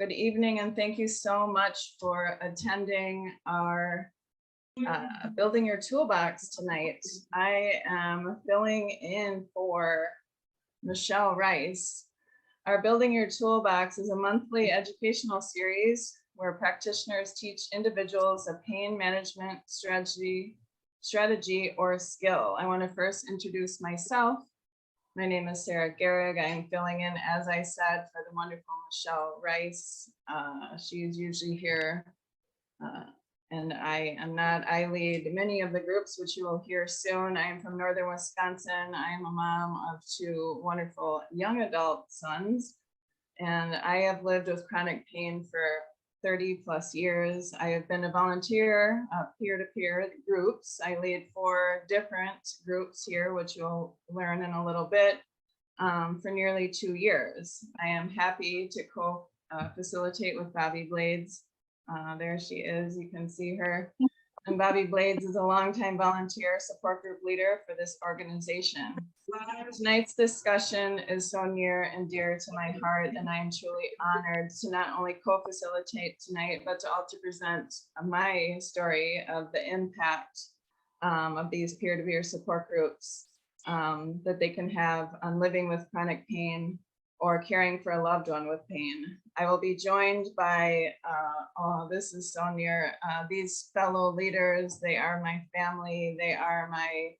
Good evening, and thank you so much for attending our Building Your Toolbox tonight. I am filling in for Michelle Rice. Our Building Your Toolbox is a monthly educational series where practitioners teach individuals a pain management strategy or skill. I want to first introduce myself. My name is Sara Gehrig. I am filling in, as I said, for the wonderful Michelle Rice. She is usually here, and I am not. I lead many of the groups, which you will hear soon. I am from Northern Wisconsin. I am a mom of two wonderful young adult sons, and I have lived with chronic pain for 30 plus years. I have been a volunteer of peer-to-peer groups. I lead 4 different groups here, which you'll learn in a little bit, for nearly 2 years. I am happy to co-facilitate with Bobby Blades. There she is, you can see her. And Bobby Blades is a longtime volunteer support group leader for this organization. Tonight's discussion is so near and dear to my heart, and I am truly honored to not only co-facilitate tonight, but to also present my story of the impact of these peer-to-peer support groups that they can have on living with chronic pain or caring for a loved one with pain. I will be joined by, oh, this is so near, these fellow leaders. They are my family. They are my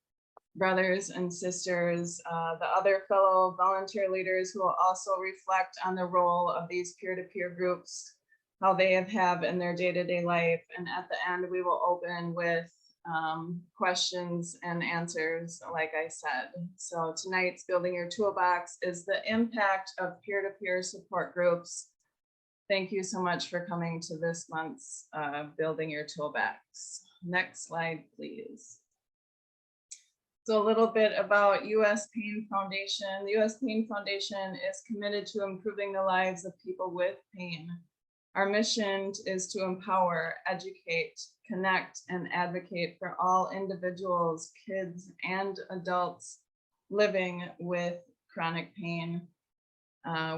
brothers and sisters, the other fellow volunteer leaders who will also reflect on the role of these peer-to-peer groups, how they have in their day-to-day life. And at the end, we will open with questions and answers, like I said. So tonight's Building Your Toolbox is the impact of peer-to-peer support groups. Thank you so much for coming to this month's Building Your Toolbox. Next slide, please. So a little bit about U.S. Pain Foundation. The U.S. Pain Foundation is committed to improving the lives of people with pain. Our mission is to empower, educate, connect, and advocate for all individuals, kids, and adults living with chronic pain.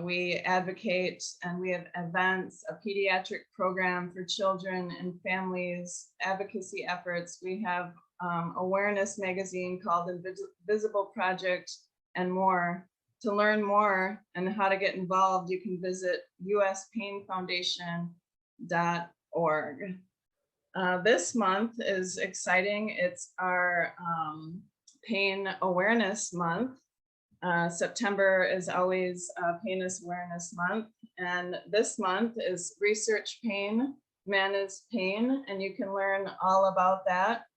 We advocate and we have events, a pediatric program for children and families, advocacy efforts. We have awareness magazine called Invisible Project, and more. To learn more and how to get involved, you can visit uspainfoundation.org. This month is exciting. It's our Pain Awareness Month. September is always Pain Awareness Month, and this month is Research Pain, Man is Pain, and you can learn all about that.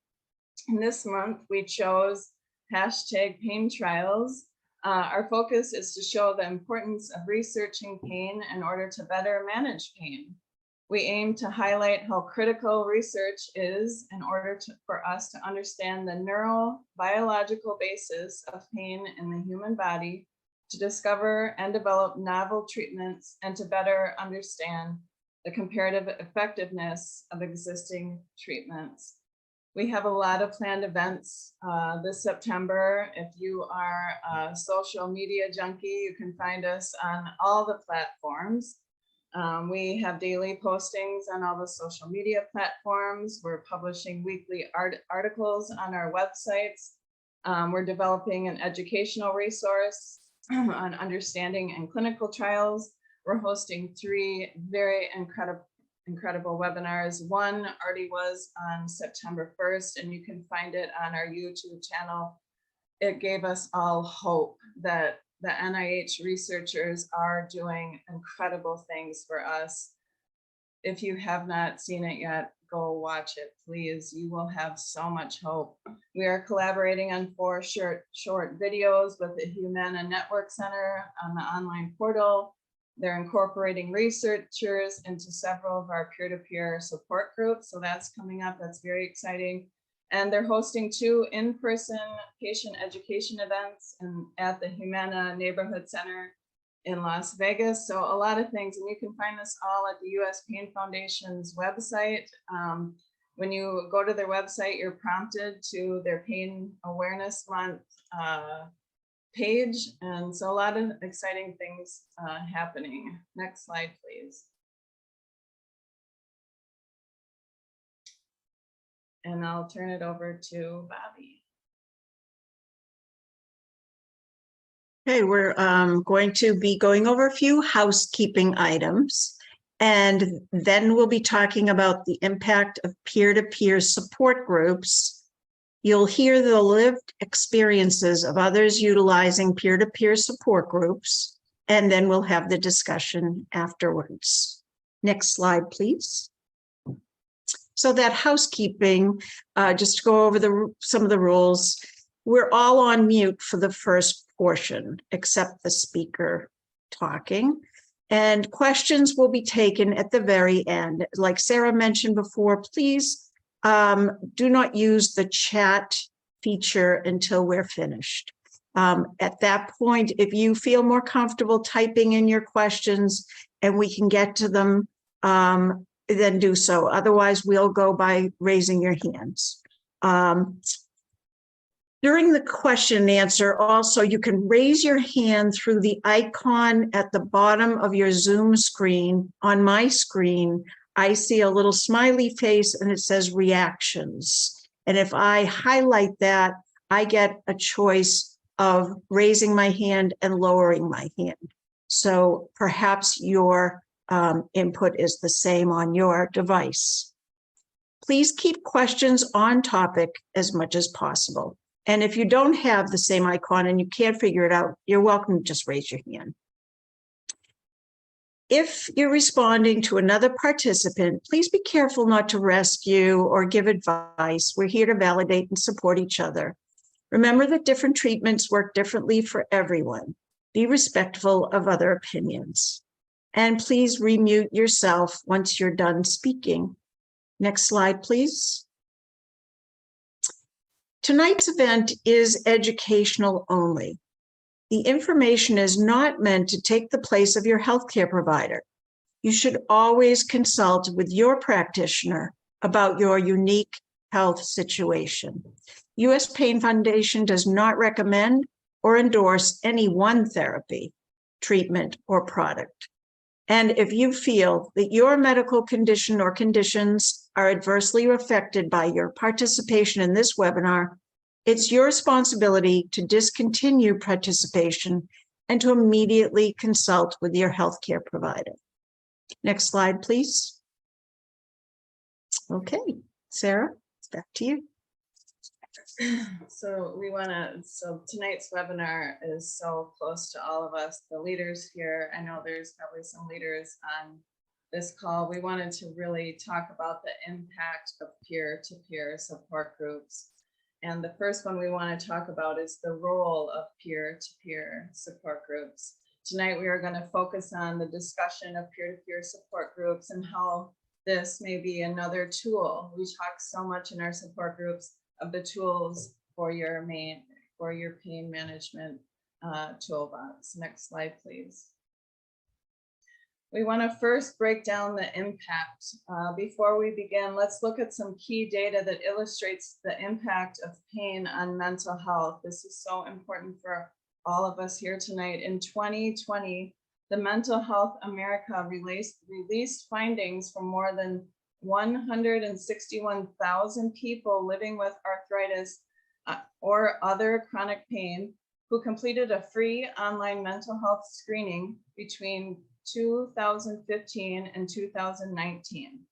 And this month we chose #PainTrials. Our focus is to show the importance of researching pain in order to better manage pain. We aim to highlight how critical research is in order for us to understand the neurobiological basis of pain in the human body, to discover and develop novel treatments, and to better understand the comparative effectiveness of existing treatments. We have a lot of planned events this September. If you are a social media junkie, you can find us on all the platforms. We have daily postings on all the social media platforms. We're publishing weekly articles on our websites. We're developing an educational resource on understanding and clinical trials. We're hosting 3 very incredible webinars. One already was on September 1st, and you can find it on our YouTube channel. It gave us all hope that the NIH researchers are doing incredible things for us. If you have not seen it yet, go watch it, please. You will have so much hope. We are collaborating on 4 short videos with the Humana Network Center on the online portal. They're incorporating researchers into several of our peer-to-peer support groups. So that's coming up. That's very exciting. And they're hosting 2 in-person patient education events at the Humana Neighborhood Center in Las Vegas. So a lot of things, and you can find this all at the U.S. Pain Foundation's website. When you go to their website, you're prompted to their Pain Awareness Month page. And so a lot of exciting things happening. Next slide, please. and I'll turn it over to Bobby. Okay, we're going to be going over a few housekeeping items, and then we'll be talking about the impact of peer-to-peer support groups. You'll hear the lived experiences of others utilizing peer-to-peer support groups, and then we'll have the discussion afterwards. Next slide, please. So that housekeeping, just to go over some of the rules, we're all on mute for the first portion, except the speaker talking. And questions will be taken at the very end. Like Sara mentioned before, please do not use the chat feature until we're finished. At that point, if you feel more comfortable typing in your questions and we can get to them, then do so. Otherwise, we'll go by raising your hands. During the question and answer, also, you can raise your hand through the icon at the bottom of your Zoom screen. On my screen, I see a little smiley face and it says reactions. And if I highlight that, I get a choice of raising my hand and lowering my hand. So perhaps your input is the same on your device. Please keep questions on topic as much as possible. And if you don't have the same icon and you can't figure it out, you're welcome to just raise your hand. If you're responding to another participant, please be careful not to rescue or give advice. We're here to validate and support each other. Remember that different treatments work differently for everyone. Be respectful of other opinions. And please remute yourself once you're done speaking. Next slide, please. Tonight's event is educational only. The information is not meant to take the place of your healthcare provider. You should always consult with your practitioner about your unique health situation. U.S. Pain Foundation does not recommend or endorse any one therapy, treatment, or product. And if you feel that your medical condition or conditions are adversely affected by your participation in this webinar, it's your responsibility to discontinue participation and to immediately consult with your healthcare provider. Next slide, please. Okay, Sara, it's back to you. So tonight's webinar is so close to all of us, the leaders here. I know there's probably some leaders on this call. We wanted to really talk about the impact of peer-to-peer support groups. And the first one we want to talk about is the role of peer-to-peer support groups. Tonight, we are going to focus on the discussion of peer-to-peer support groups and how this may be another tool. We talk so much in our support groups of the tools for your pain management toolbox. Next slide, please. We want to first break down the impact. Before we begin, let's look at some key data that illustrates the impact of pain on mental health. This is so important for all of us here tonight. In 2020, the Mental Health America released findings from more than 161,000 people living with arthritis or other chronic pain who completed a free online mental health screening between 2015 and 2019.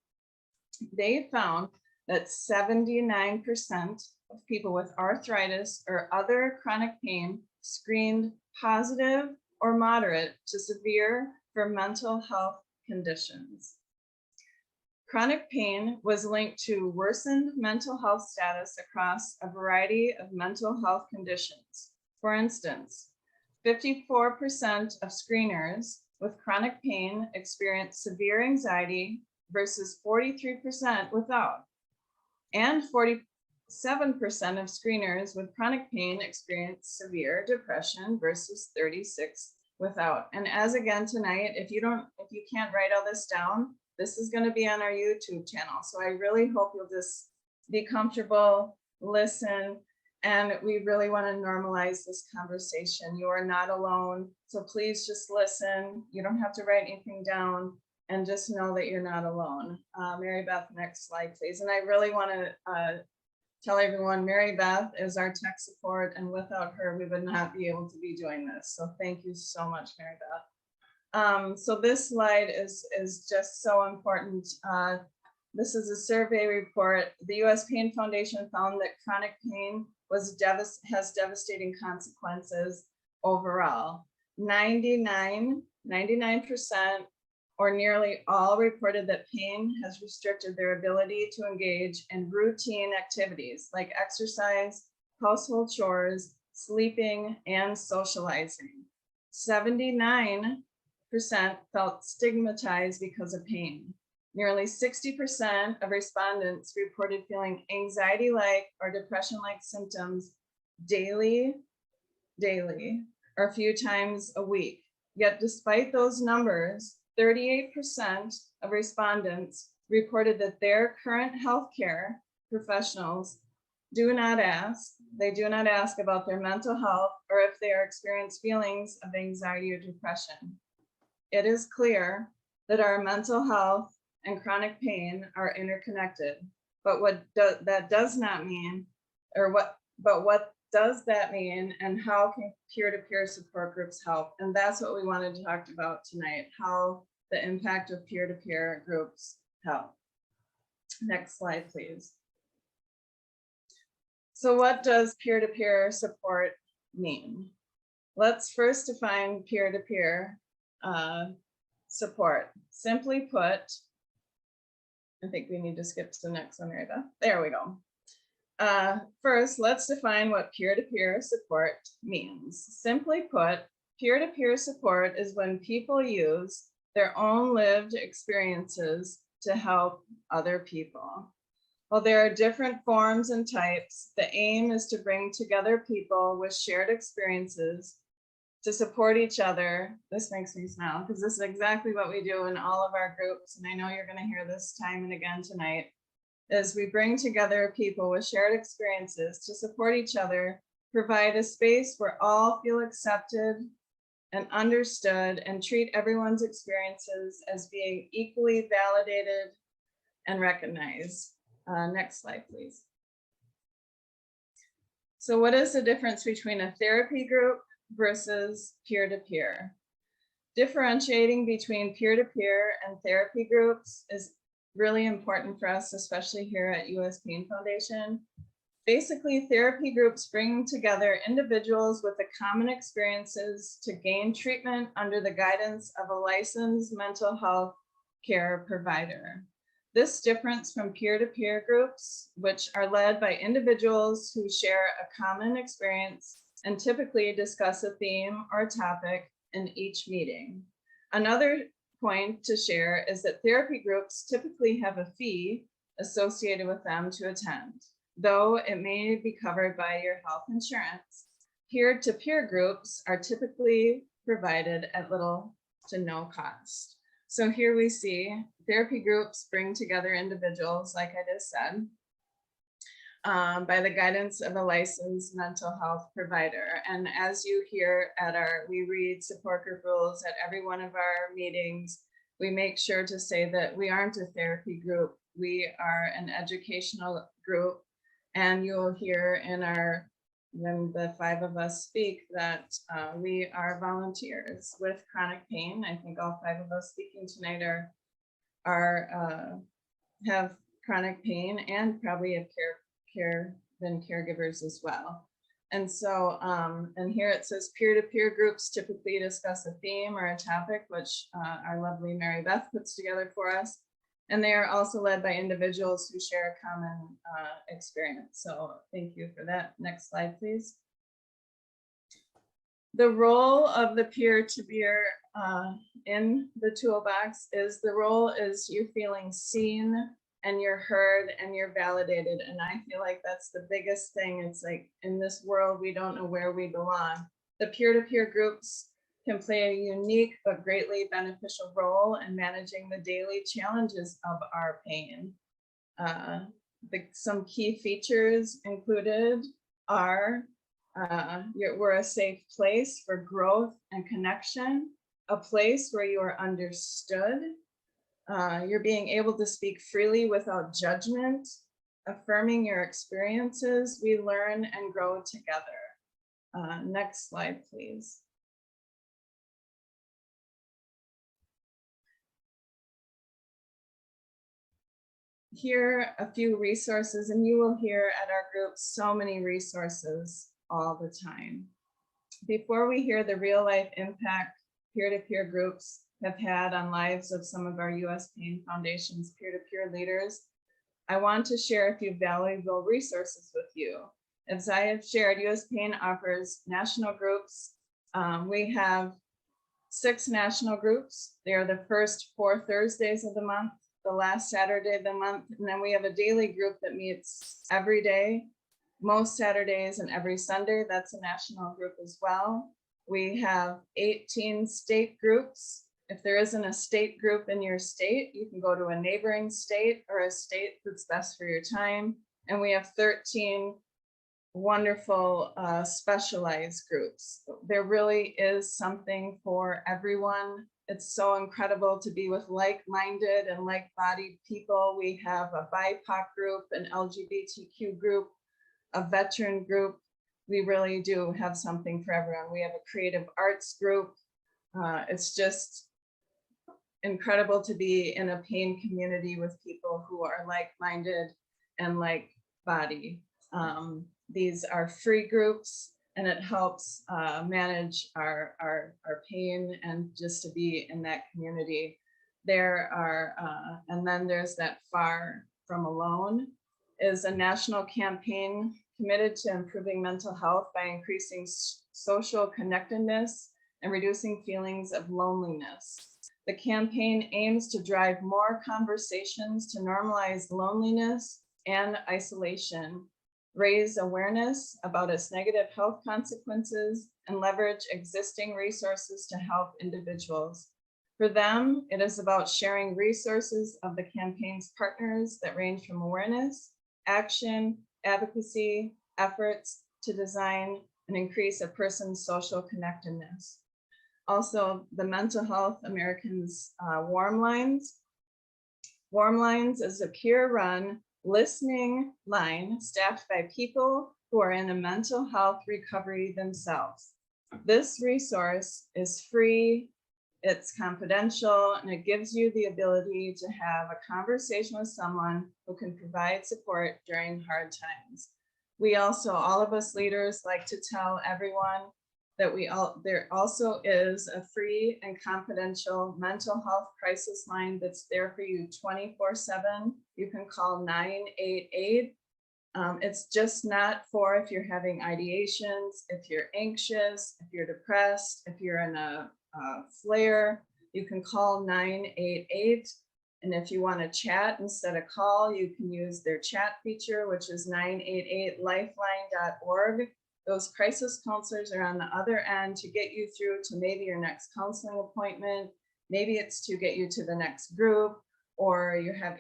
They found that 79% of people with arthritis or other chronic pain screened positive or moderate to severe for mental health conditions. Chronic pain was linked to worsened mental health status across a variety of mental health conditions. For instance, 54% of screeners with chronic pain experienced severe anxiety versus 43% without. And 47% of screeners with chronic pain experienced severe depression versus 36% without. And as again tonight, if you can't write all this down, this is going to be on our YouTube channel. So I really hope you'll just be comfortable, listen, and we really want to normalize this conversation. You are not alone. So please just listen. You don't have to write anything down. and just know that you're not alone. Mary Beth, next slide, please. And I really want to tell everyone, Mary Beth is our tech support, and without her, we would not be able to be doing this. So thank you so much, Mary Beth. So this slide is just so important. This is a survey report. The U.S. Pain Foundation found that chronic pain has devastating consequences overall. 99% or nearly all reported that pain has restricted their ability to engage in routine activities like exercise, household chores, sleeping, and socializing. 79% felt stigmatized because of pain. Nearly 60% of respondents reported feeling anxiety-like or depression-like symptoms daily, or a few times a week. Yet despite those numbers, 38% of respondents reported that their current healthcare professionals do not ask about their mental health or if they are experiencing feelings of anxiety or depression. It is clear that our mental health and chronic pain are interconnected, but what does that mean and how can peer-to-peer support groups help? And that's what we wanted to talk about tonight, how the impact of peer-to-peer groups help. Next slide, please. So what does peer-to-peer support mean? Let's first define peer-to-peer support. Simply put, I think we need to skip to the next one, Rita. There we go. First, let's define what peer-to-peer support means. Simply put, peer-to-peer support is when people use their own lived experiences to help other people. While there are different forms and types, the aim is to bring together people with shared experiences to support each other. This makes me smile because this is exactly what we do in all of our groups. And I know you're going to hear this time and again tonight, is we bring together people with shared experiences to support each other, provide a space where all feel accepted and understood, and treat everyone's experiences as being equally validated and recognized. Next slide, please. So what is the difference between a therapy group versus peer-to-peer? Differentiating between peer-to-peer and therapy groups is really important for us, especially here at US Pain Foundation. Basically, therapy groups bring together individuals with the common experiences to gain treatment under the guidance of a licensed mental health care provider. This difference from peer-to-peer groups, which are led by individuals who share a common experience and typically discuss a theme or a topic in each meeting. Another point to share is that therapy groups typically have a fee associated with them to attend, though it may be covered by your health insurance. Peer-to-peer groups are typically provided at little to no cost. So here we see therapy groups bring together individuals, like I just said, by the guidance of a licensed mental health provider. And as you hear at we read support group rules at every one of our meetings, we make sure to say that we aren't a therapy group, we are an educational group. And you'll hear when the 5 of us speak that we are volunteers with chronic pain. I think all 5 of us speaking tonight have chronic pain and probably have been caregivers as well. And so, and here it says peer-to-peer groups typically discuss a theme or a topic, which our lovely Mary Beth puts together for us. And they are also led by individuals who share a common experience. So thank you for that. Next slide, please. The role of the peer-to-peer in the toolbox is you're feeling seen and you're heard and you're validated. And I feel like that's the biggest thing. It's like in this world, we don't know where we belong. The peer-to-peer groups can play a unique but greatly beneficial role in managing the daily challenges of our pain. Some key features included are we're a safe place for growth and connection, a place where you are understood, You're being able to speak freely without judgment, affirming your experiences. We learn and grow together. Next slide, please. Here are a few resources, and you will hear at our group so many resources all the time. Before we hear the real life impact peer-to-peer groups have had on lives of some of our US Pain Foundation's peer-to-peer leaders, I want to share a few valuable resources with you. As I have shared, US Pain offers national groups. We have 6 national groups. They are the first 4 Thursdays of the month, the last Saturday of the month, and then we have a daily group that meets every day, most Saturdays and every Sunday. That's a national group as well. We have 18 state groups. If there isn't a state group in your state, you can go to a neighboring state or a state that's best for your time. And we have 13 wonderful specialized groups. There really is something for everyone. It's so incredible to be with like-minded and like-bodied people. We have a BIPOC group, an LGBTQ group, a veteran group. We really do have something for everyone. We have a creative arts group. It's just incredible to be in a pain community with people who are like-minded and like-bodied. These are free groups, and it helps manage our pain and just to be in that community. There are, and then there's that Far From Alone is a national campaign committed to improving mental health by increasing social connectedness and reducing feelings of loneliness. The campaign aims to drive more conversations to normalize loneliness and isolation, raise awareness about its negative health consequences, and leverage existing resources to help individuals. For them, it is about sharing resources of the campaign's partners that range from awareness, action, advocacy, efforts to design and increase a person's social connectedness. Also, the Mental Health Americans Warm Lines. Warm Lines is a peer-run listening line staffed by people who are in a mental health recovery themselves. This resource is free, it's confidential, and it gives you the ability to have a conversation with someone who can provide support during hard times. We also, all of us leaders, like to tell everyone that there also is a free and confidential mental health crisis line that's there for you 24/7. You can call 988. It's just not for if you're having ideations, if you're anxious, if you're depressed, if you're in a flare, you can call 988. And if you want to chat instead of call, you can use their chat feature, which is 988lifeline.org. Those crisis counselors are on the other end to get you through to maybe your next counseling appointment. Maybe it's to get you to the next group, or you have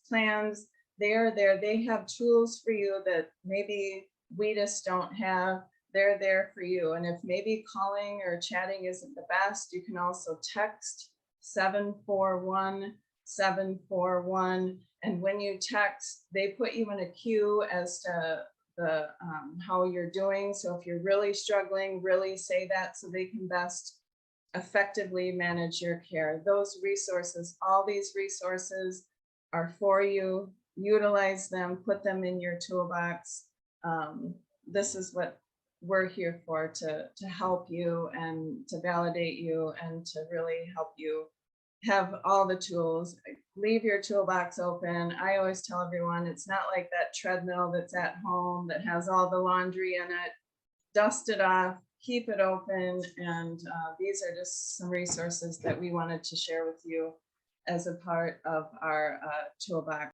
plans. They are there. They have tools for you that maybe we just don't have. They're there for you. And if maybe calling or chatting isn't the best, you can also text 741-741. And when you text, they put you in a queue as to how you're doing. So if you're really struggling, really say that so they can best effectively manage your care. Those resources, all these resources are for you. Utilize them, put them in your toolbox. This is what we're here for, to help you and to validate you and to really help you have all the tools. Leave your toolbox open. I always tell everyone, it's not like that treadmill that's at home that has all the laundry in it. Dust it off, keep it open. And these are just some resources that we wanted to share with you as a part of our toolbox.